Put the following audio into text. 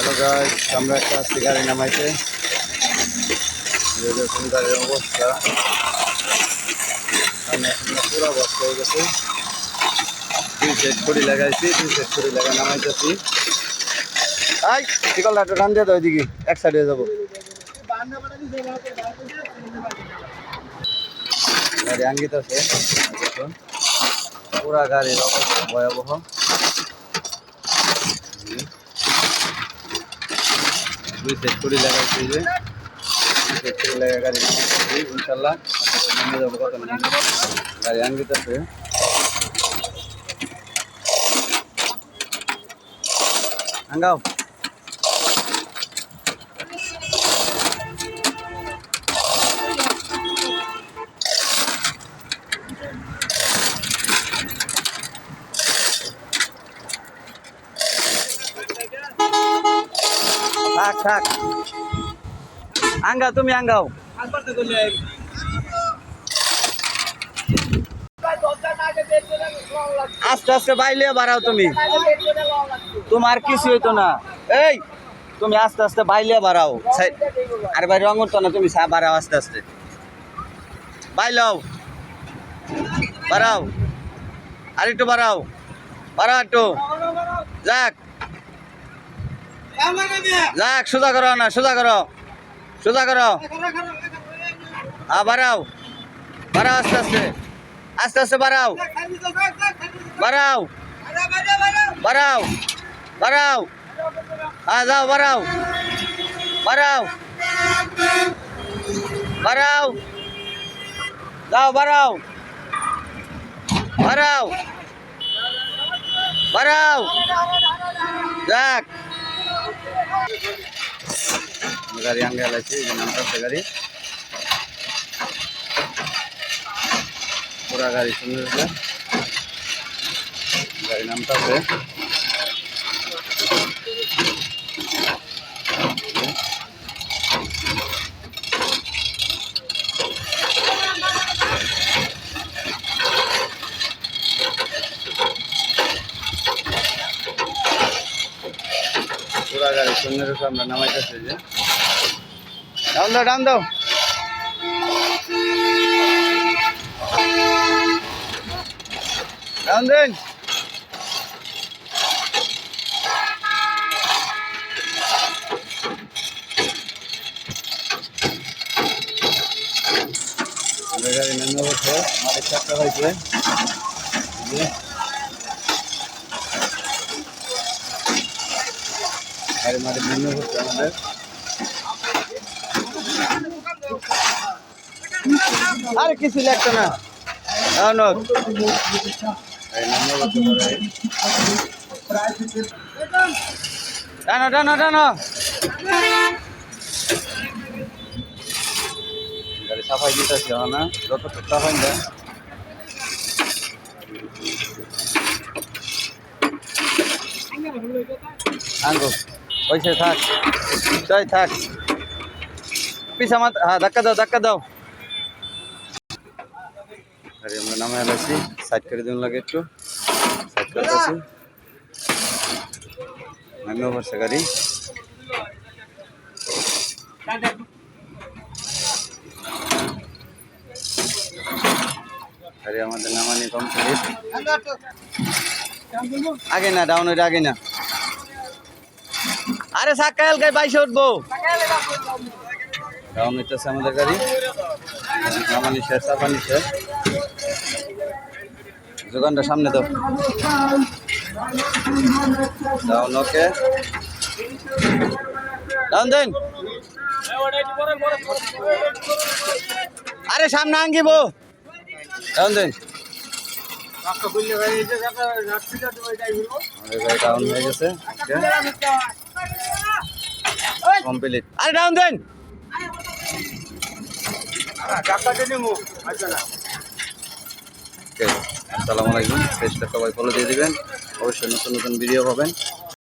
Hello guys, আমরা একটা গাড়ি নামাইতে দেখুন গাড়ির অবস্থা। আমি এখন পুরো অবস্থা হয়ে গেছে। 2 সেট খড়ি লাগাইছি, 2 সেট খড়ি লাগা নামাইতেছি। আই ঠিকল একটা টান দিয়ে দাও, ওইদিকে এক সাইডে যাবো। গাড়ি আঙ্গিত আছে, দেখুন পুরা গাড়ির অবস্থা ভয়াবহ। 2 সেট খড়ি লাগাইছি, যে 2 সেট খড়ি লাগা গাড়ি নামাইতেছি। ইনশাল্লাহ নেমে যাবো কত না, গাড়ি আঙ্গিত আছে। আঙ্গাও থাক থাক, আঙ্গাও তুমি আঙ্গাও। আস্তে আস্তে বাইলে বাড়াও তুমি, তোমার কিছু হইতো না। এই তুমি আস্তে আস্তে বাইলে বাড়াও, আর ভাই রঙ তো না, তুমি বাড়াও আস্তে আস্তে, বাইলাও বাড়াও, আর একটু বাড়াও, বাড়াও একটু, যাক যাক, সোজা করো না, সোজা করো, সোজা করো, বাড়াও বাড়াও, আস্তে আস্তে আস্তে আস্তে বাড়াও, বাড়াও বাড়াও বাড়াও, হ্যাঁ যাও বাড়াও, বাড়াও বাড়াও, যাও বাড়াও, বাড়াও বাড়াও, যাক। গাড়ি আঙ্গে লাগছে, নামটা গাড়ি পুরা গাড়ি সুন্দর, গাড়ি নামটা পুরা গাড়ি সুন্দর, আমরা নামাইতেছি। যে ডাউন দাও, ডাউন দাও, ডাউন দেন। গাড়ি নেমে বসে মাটির চাপটা হয়েছে, গাড়ি মাটির নেমে বসছে আমাদের। আরে কিছু লাগতো না, টানো টানো টানো, গাড়ি সাফাই দিতেছি না, যত সাফাই দেয়। আঙ্গো ওইসে থাক, তাই থাক, পিছা মাত, হ্যাঁ ধাক্কা দাও, ধাক্কা দাও। গাড়ি আমরা নামে আলাইছি, সাইড করে দিন লাগে, একটু সাইড করতেছি, নামে পড়ছে গাড়ি। গাড়ি আমাদের নামানি কমপ্লিট। আগে না, ডাউন হইলে আগে না, আরে সাকাল গাই বাইশে উঠবো, ডাউন হইতেছে আমাদের গাড়ি, নামানি শেষ, চাপানি শেষ। দোকানটা সামনে দাও, ডাউন, ওকে ডাউন দেন। আরে সামনে আঙ্গিব, ডাউন দেন। ডাউন হয়ে গেছে কমপ্লিট, আরে ডাউন দেন। আসসালামু আলাইকুম, পেজটা সবাই ফলো দিয়ে দিবেন, অবশ্যই নতুন নতুন ভিডিও পাবেন।